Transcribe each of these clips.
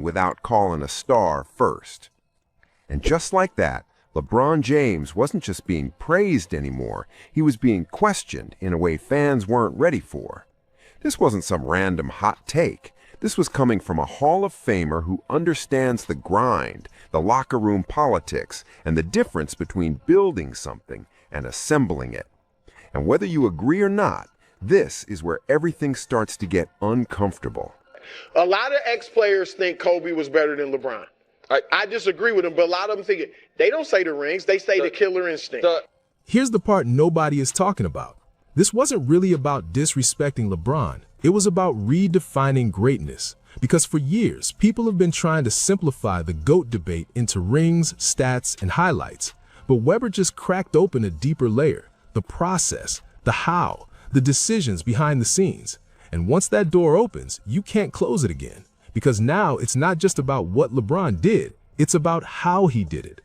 without calling a star first. And just like that, LeBron James wasn't just being praised anymore, he was being questioned in a way fans weren't ready for. This wasn't some random hot take. This was coming from a Hall of Famer who understands the grind, the locker room politics, and the difference between building something and assembling it. And whether you agree or not, this is where everything starts to get uncomfortable. A lot of ex-players think Kobe was better than LeBron. I disagree with them, but a lot of them think it. They don't say the rings, they say the killer instinct. Here's the part nobody is talking about. This wasn't really about disrespecting LeBron. It was about redefining greatness. Because for years, people have been trying to simplify the GOAT debate into rings, stats, and highlights. But Webber just cracked open a deeper layer, the process, the how, the decisions behind the scenes. And once that door opens, you can't close it again. Because now it's not just about what LeBron did, it's about how he did it.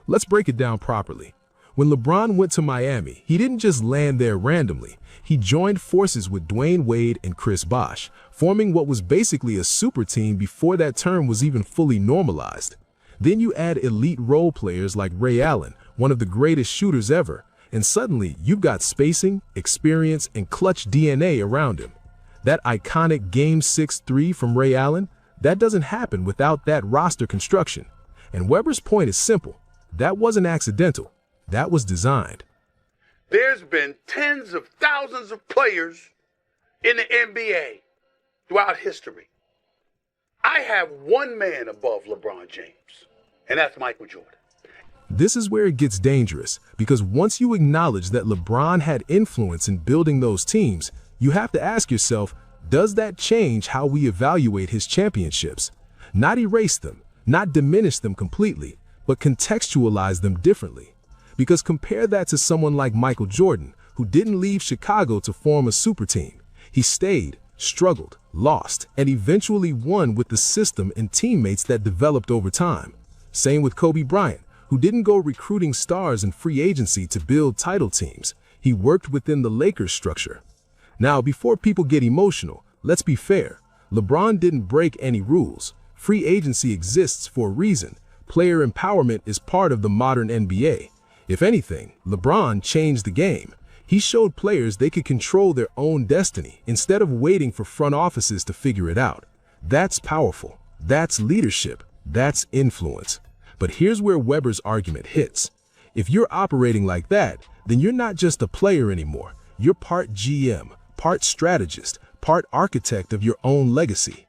Let's break it down properly. When LeBron went to Miami, he didn't just land there randomly. He joined forces with Dwyane Wade and Bosh, forming what was basically a super team before that term was even fully normalized. Then you add elite role players like Ray Allen, one of the greatest shooters ever, and suddenly you've got spacing, experience, and clutch DNA around him. That iconic Game 6 3 from Ray Allen, that doesn't happen without that roster construction. And Webber's point is simple. That wasn't accidental. That was designed. There's been tens of thousands of players in the NBA throughout history. I have one man above LeBron James, and that's Michael Jordan. This is where it gets dangerous, because once you acknowledge that LeBron had influence in building those teams, you have to ask yourself, does that change how we evaluate his championships? Not erase them, not diminish them completely, but contextualize them differently. Because compare that to someone like Michael Jordan, who didn't leave Chicago to form a super team. He stayed, struggled, lost, and eventually won with the system and teammates that developed over time. Same with Kobe Bryant, who didn't go recruiting stars in free agency to build title teams. He worked within the Lakers structure. Now, before people get emotional, let's be fair. LeBron didn't break any rules. Free agency exists for a reason. Player empowerment is part of the modern NBA. If anything, LeBron changed the game. He showed players they could control their own destiny instead of waiting for front offices to figure it out. That's powerful. That's leadership. That's influence. But here's where Webber's argument hits. If you're operating like that, then you're not just a player anymore. You're part GM, part strategist, part architect of your own legacy.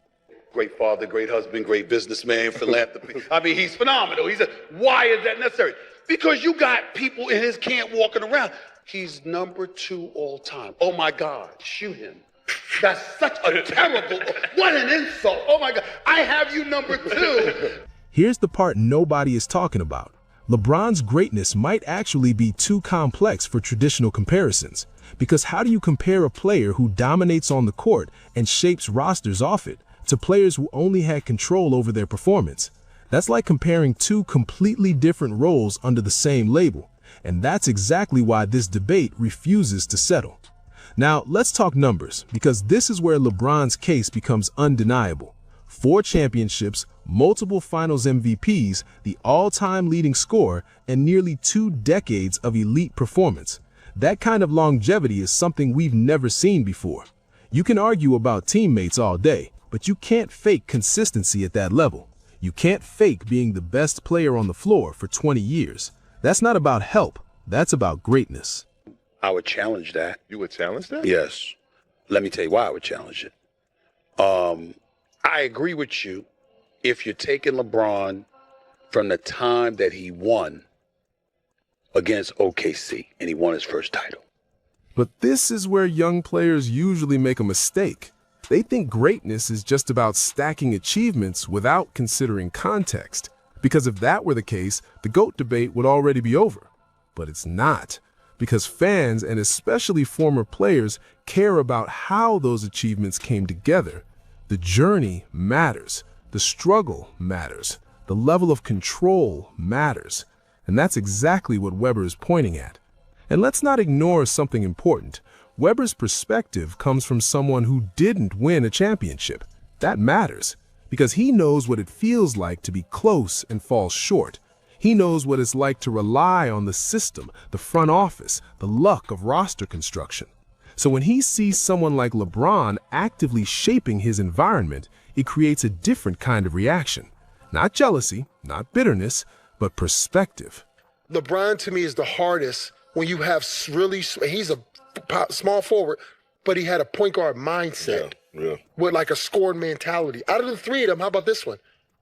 Great father, great husband, great businessman, philanthropy. I mean, he's phenomenal. Why is that necessary? Because you got people in his camp walking around. He's number 2 all time. Oh my God, shoot him. That's such a terrible, what an insult. Oh my God, I have you number 2. Here's the part nobody is talking about. LeBron's greatness might actually be too complex for traditional comparisons. Because how do you compare a player who dominates on the court and shapes rosters off it to players who only had control over their performance? That's like comparing two completely different roles under the same label. And that's exactly why this debate refuses to settle. Now, let's talk numbers, because this is where LeBron's case becomes undeniable. 4 championships, multiple finals MVPs, the all-time leading scorer, and nearly 2 decades of elite performance. That kind of longevity is something we've never seen before. You can argue about teammates all day, but you can't fake consistency at that level. You can't fake being the best player on the floor for 20 years. That's not about help. That's about greatness. I would challenge that. You would challenge that? Yes. Let me tell you why I would challenge it. I agree with you if you're taking LeBron from the time that he won against OKC and he won his first title. But this is where young players usually make a mistake. They think greatness is just about stacking achievements without considering context. Because if that were the case, the GOAT debate would already be over. But it's not. Because fans, and especially former players, care about how those achievements came together. The journey matters. The struggle matters. The level of control matters. And that's exactly what Webber is pointing at. And let's not ignore something important. Webber's perspective comes from someone who didn't win a championship. That matters. because he knows what it feels like to be close and fall short. He knows what it's like to rely on the system, the front office, the luck of roster construction. So when he sees someone like LeBron actively shaping his environment, it creates a different kind of reaction. Not jealousy, not bitterness, but perspective. LeBron to me is the hardest when you have he's a small forward, but he had a point guard mindset with like a scoring mentality. Out of the three of them, how about this one?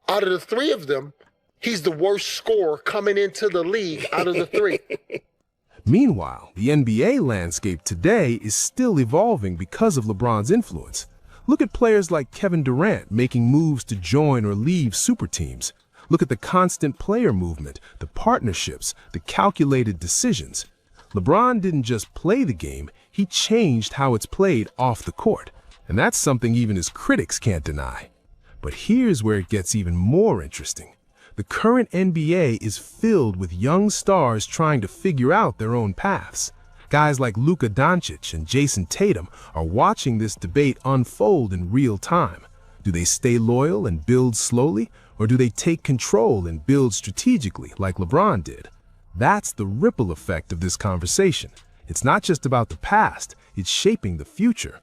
Out of the three of them, he's the worst scorer coming into the league out of the three. Meanwhile, the NBA landscape today is still evolving because of LeBron's influence. Look at players like Kevin Durant making moves to join or leave super teams. Look at the constant player movement, the partnerships, the calculated decisions. LeBron didn't just play the game, he changed how it's played off the court. And that's something even his critics can't deny. But here's where it gets even more interesting. The current NBA is filled with young stars trying to figure out their own paths. Guys like Luka Doncic and Jason Tatum are watching this debate unfold in real time. Do they stay loyal and build slowly, or do they take control and build strategically like LeBron did? That's the ripple effect of this conversation. It's not just about the past, it's shaping the future.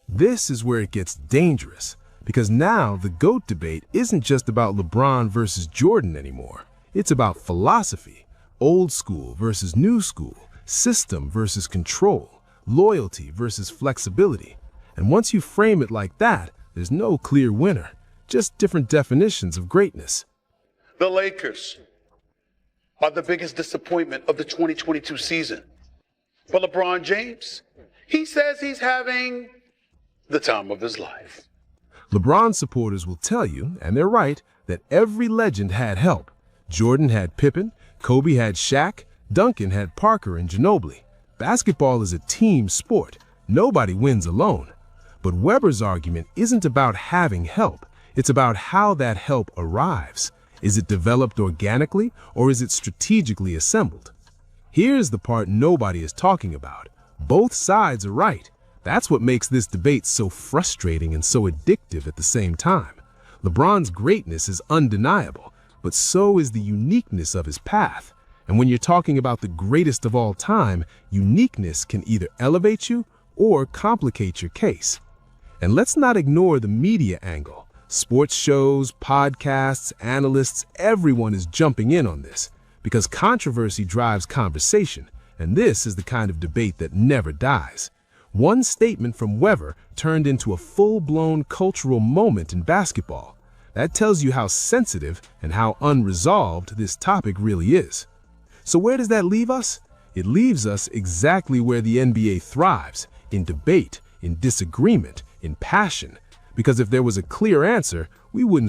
This is where it gets dangerous, because now the GOAT debate isn't just about LeBron versus Jordan anymore. It's about philosophy, old school versus new school, system versus control, loyalty versus flexibility. And once you frame it like that, there's no clear winner, just different definitions of greatness. The Lakers are the biggest disappointment of the 2022 season. For LeBron James, he says he's having the time of his life. LeBron supporters will tell you, and they're right, that every legend had help. Jordan had Pippen, Kobe had Shaq, Duncan had Parker and Ginobili. Basketball is a team sport. Nobody wins alone. But Weber's argument isn't about having help. It's about how that help arrives. Is it developed organically, or is it strategically assembled? Here's the part nobody is talking about. Both sides are right. That's what makes this debate so frustrating and so addictive at the same time. LeBron's greatness is undeniable, but so is the uniqueness of his path. And when you're talking about the greatest of all time, uniqueness can either elevate you or complicate your case. And let's not ignore the media angle. Sports shows, podcasts, analysts, everyone is jumping in on this because controversy drives conversation, and this is the kind of debate that never dies. One statement from Weber turned into a full-blown cultural moment in basketball. That tells you how sensitive and how unresolved this topic really is. So where does that leave us? It leaves us exactly where the NBA thrives, in debate, in disagreement, in passion. Because if there was a clear answer, we wouldn't